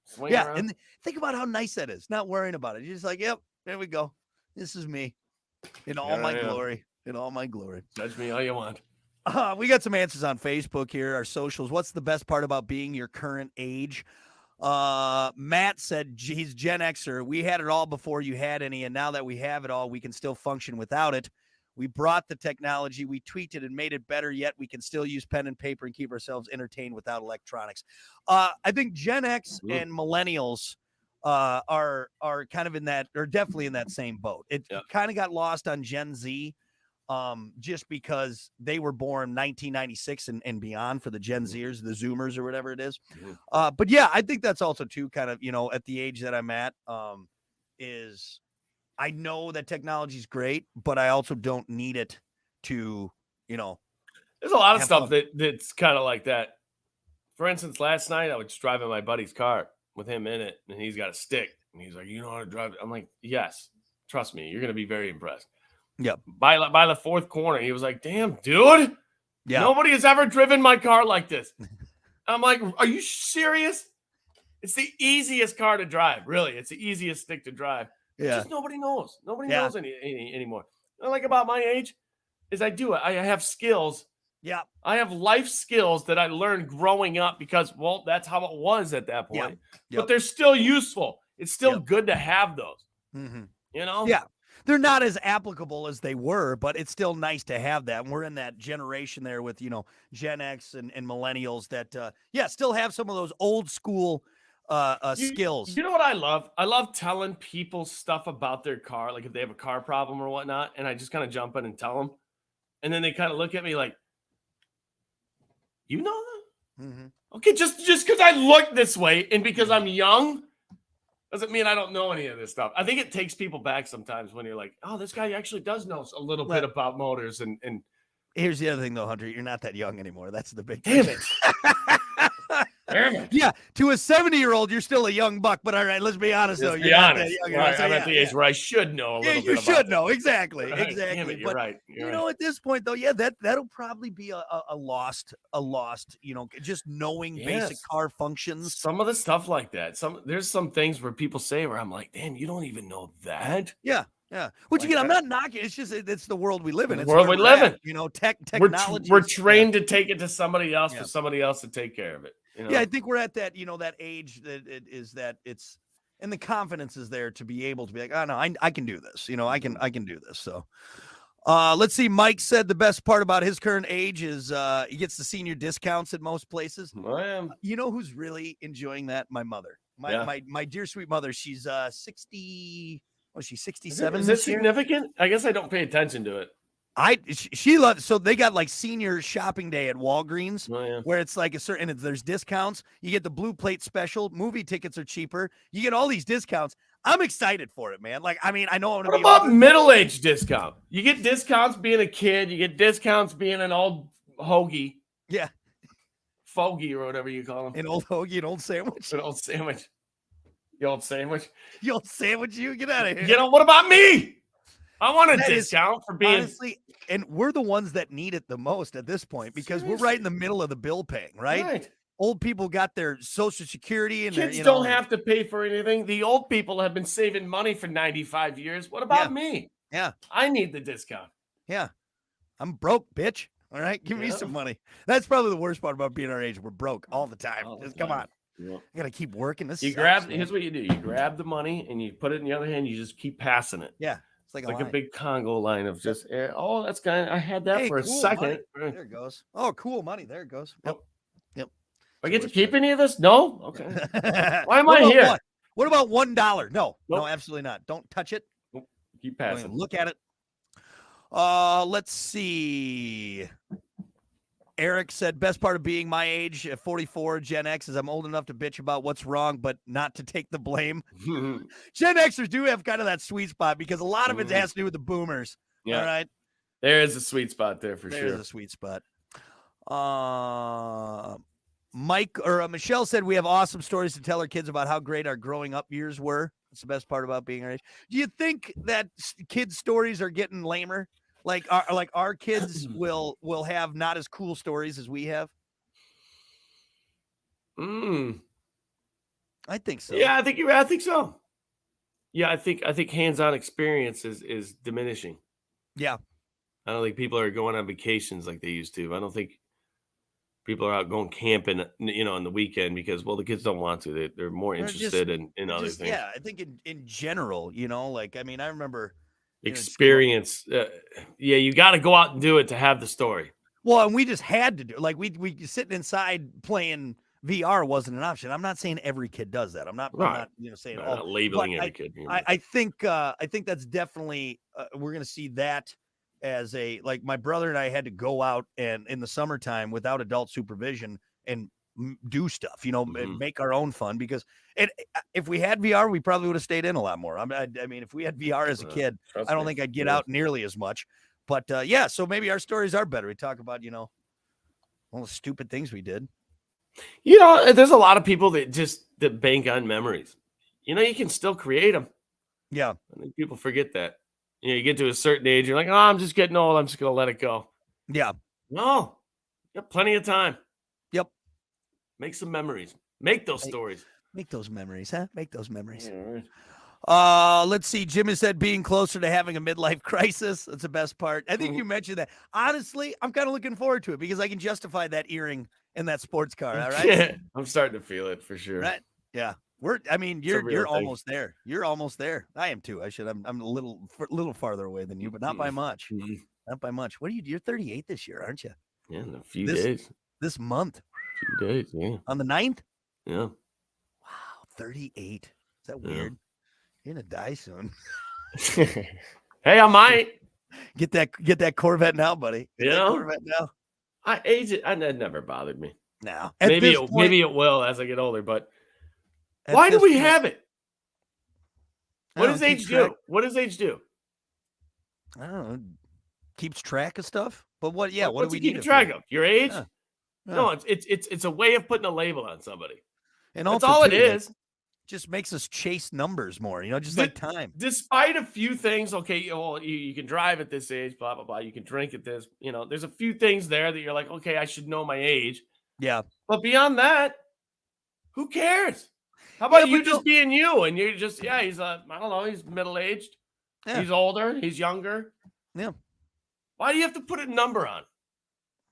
swing around. And think about how nice that is. Not worrying about it. You're just like, yep, there we go. This is me in all my glory. In all my glory. Judge me all you want. We got some answers on Facebook here, our socials. What's the best part about being your current age? Matt said he's Gen Xer. We had it all before you had any, and now that we have it all, we can still function without it. We brought the technology, we tweaked it and made it better, yet we can still use pen and paper and keep ourselves entertained without electronics. I think Gen X and millennials are kind of in that, or definitely in that same boat. It kind of got lost on Gen Z just because they were born 1996 and beyond for the Gen Zers, the Zoomers or whatever it is. But yeah, I think that's also too kind of, at the age that I'm at, is I know that technology is great, but I also don't need it to, there's a lot of stuff that's kind of like that. For instance, last night I was driving my buddy's car with him in it, and he's got a stick, and he's like, "You know how to drive it?" I'm like, "Yes, trust me, you're gonna be very impressed." Yep. By the fourth corner, he was like, "Damn, dude, nobody has ever driven my car like this." I'm like, "Are you serious?" It's the easiest car to drive, really. It's the easiest stick to drive. Yeah. Just nobody knows. Nobody knows any anymore. What I like about my age is I do it. I have skills. Yeah. I have life skills that I learned growing up because, well, that's how it was at that point. But they're still useful. It's still good to have those. Mm-hmm. Yeah. They're not as applicable as they were, but it's still nice to have that. And we're in that generation there with, Gen X and millennials that, still have some of those old school skills. You know what I love? I love telling people stuff about their car, like if they have a car problem or whatnot, and I just kind of jump in and tell them. And then they kind of look at me like, you know that? Mm-hmm. Okay, just because I look this way and because I'm young doesn't mean I don't know any of this stuff. I think it takes people back sometimes when you're like, oh, this guy actually does know a little bit about motors. And here's the other thing, though, Hunter. You're not that young anymore. That's the big thing. Damn it. Yeah, to a 70-year-old, you're still a young buck. But all right, let's be honest, though. You're not that young. Right, I'm at the age where I should know a little bit. You should know. Exactly. Right. Exactly. Damn it, you're right. At this point, though, that'll probably be a lost, just knowing basic car functions. Some of the stuff like that. There's some things where people say where I'm like, damn, you don't even know that. Yeah. Yeah. Which Like again, I'm that. not knocking. It's just it's the world we live in. The It's world where we we're live at, in. You know, technology. We're is- trained to take it to somebody else Yeah. for somebody else to take care of it. You know? Yeah, I think we're at that, that age that it is that it's and the confidence is there to be able to be like, oh no, I can do this. I can do this. So let's see. Mike said the best part about his current age is he gets the senior discounts at most places. I am. You know who's really enjoying that? My mother. My dear sweet mother. She's 60. Oh, she's 67 Is this it year. significant? I guess I don't pay attention to it. She loves, so they got like senior shopping day at Walgreens Yeah. where it's like there's discounts. You get the blue plate special, movie tickets are cheaper. You get all these discounts. I'm excited for it, man. Like, I mean, I know I'm What about middle-age discount? You get discounts being a kid. You get discounts being an old hoagie. Yeah. Fogey or whatever you call them. An old hoagie, an old sandwich. An old sandwich. The old sandwich. You old sandwich, you get out of here. What about me? I want a discount for being honestly, and we're the ones that need it the most at this point because we're right in the middle of the bill paying, right? Old people got their Social Security and kids don't have to pay for anything. The old people have been saving money for 95 years. What about me? Yeah. I need the discount. Yeah. I'm broke, bitch. All right. Give me some money. That's probably the worst part about being our age. We're broke all the time. Come on. I gotta keep working. Here's what you do. You grab the money and you put it in the other hand. You just keep passing it. Yeah. It's like a big Congo line of just, that's kind of, I had that for a second. Money. There it goes. Oh, cool money. There it goes. Yep. I get to keep any of this? No? Okay. Why am I here? What about $1? No, absolutely not. Don't touch it. Nope. Keep passing. Look at it. Let's see. Eric said, best part of being my age at 44, Gen X, is I'm old enough to bitch about what's wrong, but not to take the blame. Gen Xers do have kind of that sweet spot because a lot of it has to do with the boomers. Yeah. All right. There is a sweet spot there for sure. There's a sweet spot. Michelle said we have awesome stories to tell our kids about how great our growing up years were. That's the best part about being our age. Do you think that kids' stories are getting lamer? Like our kids will have not as cool stories as we have. I think so. Yeah, I think so. Yeah, I think hands-on experience is diminishing. Yeah. I don't think people are going on vacations like they used to. I don't think people are out going camping, on the weekend because, the kids don't want to. They're more interested in other things. Yeah, I think in general, I remember experience. You got to go out and do it to have the story. Well, and we just had to do we sitting inside playing VR wasn't an option. I'm not saying every kid does that. I'm not saying not labeling every kid. I think that's definitely we're going to see that as my brother and I had to go out and in the summertime without adult supervision and do stuff, and make our own fun because if we had VR, we probably would have stayed in a lot more. I mean, if we had VR as a kid, I don't think I'd get out nearly as much. But so maybe our stories are better. We talk about, all the stupid things we did. There's a lot of people that bank on memories. You can still create them. Yeah. I think people forget that. You get to a certain age, you're like, oh, I'm just getting old. I'm just going to let it go. Yeah. No, you got plenty of time. Yep. Make some memories. Make those stories. Make those memories, huh? Make those memories. Yeah, right. Let's see. Jimmy said being closer to having a midlife crisis. That's the best part. I think you mentioned that. Honestly, I'm kind of looking forward to it because I can justify that earring in that sports car. All right. Yeah, I'm starting to feel it for sure. Right. Yeah. You're almost there. You're almost there. I am too. I'm a little farther away than you, but not by much. Not by much. What are you? You're 38 this year, aren't you? Yeah, in a few days. This month. A few days, yeah. On the 9th? Yeah. Wow, 38. Is that weird? You're gonna die soon. Hey, I might get that Corvette now, buddy. Get that Corvette now. It never bothered me. Now, maybe it will as I get older, but why do we have it? What does age do? What does age do? I don't know. Keeps track of stuff. But what? Yeah. What do we keep track of? Your age? Yeah. No, it's a way of putting a label on somebody. And that's all it is. Just makes us chase numbers more. Just like time. Despite a few things, okay, well, you can drive at this age, blah blah blah. You can drink at this. There's a few things there that you're like, okay, I should know my age. Yeah. But beyond that, who cares? How about you just being you and you're just, he's I don't know, he's middle-aged. Yeah. He's older. He's younger. Yeah. Why do you have to put a number on?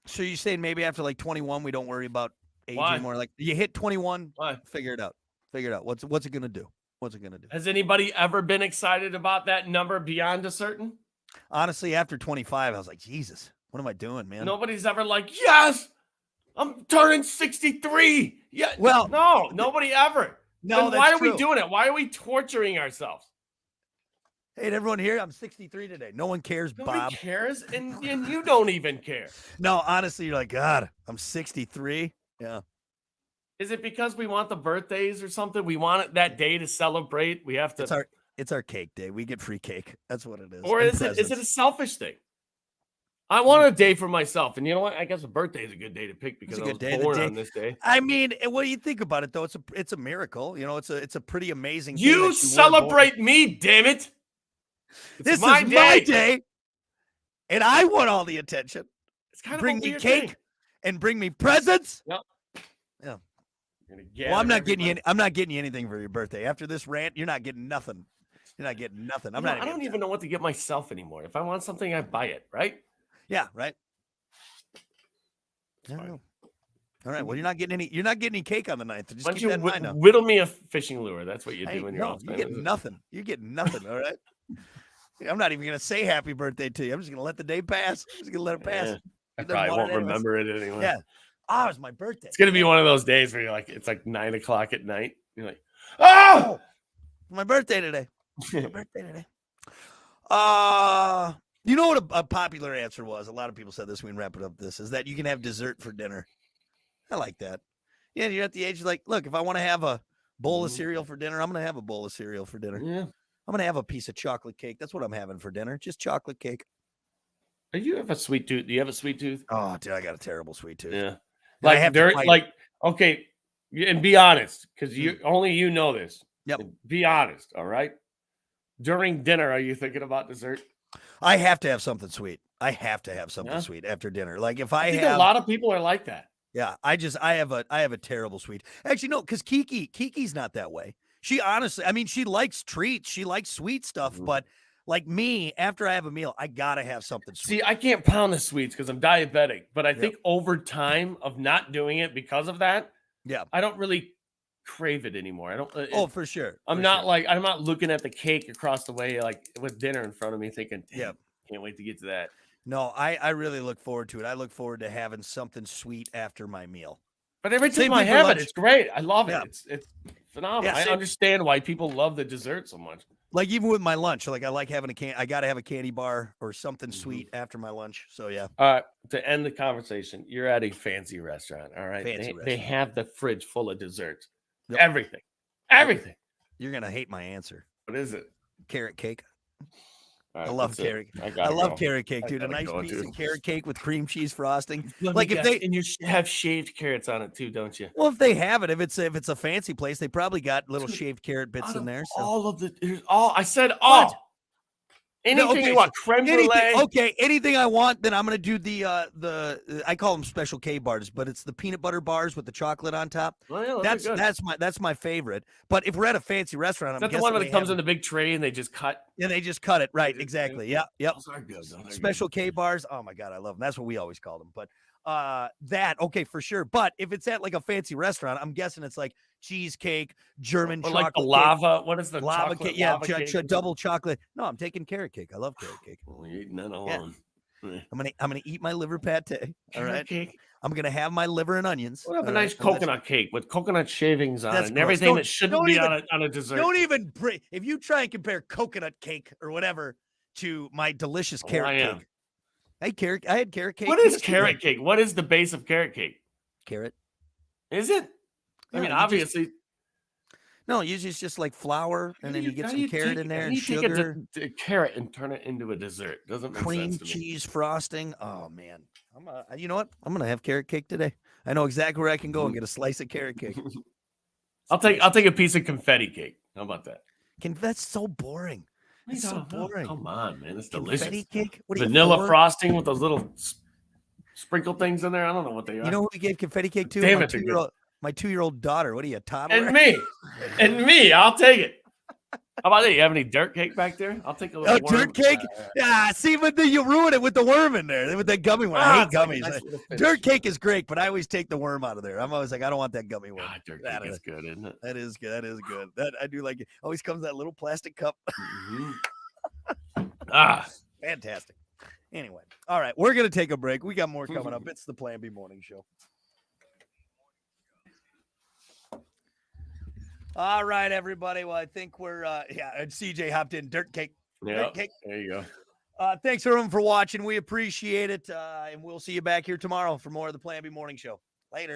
So you saying maybe after like 21, we don't worry about age Why? anymore? Like you hit 21, Why? figure it out. What's it gonna do? What's it gonna do? Has anybody ever been excited about that number beyond a certain? Honestly, after 25, I was like, Jesus, what am I doing, man? Nobody's ever like, yes, I'm turning 63. Yeah. Well, no, nobody ever. No, then why that's are we true. doing it? Why are we torturing ourselves? Hey, everyone here, I'm 63 today. No one cares, Nobody Bob. cares, and you don't even care. No, honestly, you're like, God, I'm 63. Yeah. Is it because we want the birthdays or something? We want it that day to celebrate. We have to. It's our cake day. We get free cake. That's what it is. Or And is it presents. a selfish thing? I want a day for myself, and you know what? I guess a birthday is a good day to pick because I was born on this day. I mean, what do you think about it though? It's a miracle. You know, it's a pretty amazing. thing You that celebrate me, damn it! This is my day, and I want all the attention. It's kind of bring a me weird cake thing. and bring me presents. Yep. Yeah. Well, I'm not getting you. I'm not getting you anything for your birthday. After this rant, you're not getting nothing. You're not getting nothing. I don't even know what to get myself anymore. If I want something, I buy it. Right? Yeah. Right. All right. Well, you're not getting any. You're not getting any cake on the 9th. Just keep that in mind now. Whittle me a fishing lure. That's what you do when you're off. You're getting nothing. You're getting nothing. All right. I'm not even gonna say happy birthday to you. I'm just gonna let the day pass. I'm just gonna let it pass. Yeah, I probably won't remember it anyway. Yeah. Oh, it's my birthday. It's gonna be one of those days where you're like, it's like 9 o'clock at night. You're like, oh, my birthday today. My birthday today. You know what a popular answer was? A lot of people said this. We can wrap it up. This is that you can have dessert for dinner. I like that. Yeah, you're at the age like, look, if I want to have a bowl of cereal for dinner, I'm gonna have a bowl of cereal for dinner. Yeah. I'm gonna have a piece of chocolate cake. That's what I'm having for dinner. Just chocolate cake. Do you have a sweet tooth? Do you have a sweet tooth? Oh, dude, I got a terrible sweet tooth. Yeah. Okay, and be honest, because only you know this. Yep. Be honest, all right? During dinner, are you thinking about dessert? I have to have something sweet. I have to have something sweet after dinner. Like if I think have a lot of people are like that. Yeah, I have a terrible sweet. Actually, no, because Kiki's not that way. She honestly, I mean, she likes treats, she likes sweet stuff, but like me, after I have a meal, I gotta have something sweet. See, I can't pound the sweets because I'm diabetic, but I think over time of not doing it because of that, I don't really crave it anymore. I don't. For sure. I'm not looking at the cake across the way like with dinner in front of me, thinking, can't wait to get to that. No, I really look forward to it. I look forward to having something sweet after my meal. But every time I have it, it's great. I love it. It's phenomenal. I understand why people love the dessert so much. Like even with my lunch, like I like having I got to have a candy bar or something sweet after my lunch. So yeah. All right. To end the conversation, you're at a fancy restaurant. All right. They have the fridge full of desserts. Yep. Everything. You're gonna hate my answer. What is it? Carrot cake. Right, I love carrot. I love carrot cake, dude. A nice piece of carrot cake with cream cheese frosting. Like and you have shaved carrots on it too, don't you? Well, if they have it, if it's a fancy place, they probably got little shaved carrot bits in there. So. All of I said all. What? Anything you want, creme brulee. Anything I want, then I'm gonna do the I call them special K bars, but it's the peanut butter bars with the chocolate on top. Well, yeah, that's my favorite. But if we're at a fancy restaurant, I'm guessing the one where it comes in the big tray and they just cut. Yeah, they just cut it right. Exactly. Yep. Those are good. Special K bars. Oh my god, I love them. That's what we always call them. But for sure. But if it's at like a fancy restaurant, I'm guessing it's like cheesecake, German chocolate, like the lava. What is the lava cake? Yeah, double chocolate. No, I'm taking carrot cake. I love carrot cake. Well, you're eating that alone. Yeah. I'm gonna eat my liver pate. All right. Cake. I'm gonna have my liver and onions. We'll have a nice coconut cake with coconut shavings on it and everything that shouldn't be on a dessert. Don't even if you try and compare coconut cake or whatever to my delicious carrot cake. I had carrot cake. What is carrot cake? What is the base of carrot cake? Carrot. Is it? I mean, obviously. No, usually it's just like flour, and then you get some carrot in there and sugar. Take a carrot and turn it into a dessert. Doesn't make cream sense to me. Cheese frosting. Oh man, you know what? I'm gonna have carrot cake today. I know exactly where I can go and get a slice of carrot cake. I'll take a piece of confetti cake. How about that? That's so boring. It's so boring. Come on, man. It's delicious. Confetti cake? Vanilla frosting with those little sprinkle things in there. I don't know what they are. You know who we gave confetti cake to? Damn it, my 2-year-old daughter. What are you, a toddler? And me. I'll take it. How about that? You have any dirt cake back there? I'll take a little worm. Dirt cake? Yeah, see, but then you ruin it with the worm in there, with that gummy one. I hate It's like a gummies. nice little finish. Dirt cake is great, but I always take the worm out of there. I'm always like, I don't want that gummy worm. Dirt cake is good, isn't it? That is good. That is good. That I do like it. Always comes that little plastic cup. Fantastic. Anyway, all right, we're gonna take a break. We got more coming up. It's the Plan B Morning Show. All right, everybody. Well, I think we're and CJ hopped in. Dirt cake. Yeah, Dirt cake. there you go. Thanks everyone for watching. We appreciate it. And we'll see you back here tomorrow for more of the Plan B Morning Show.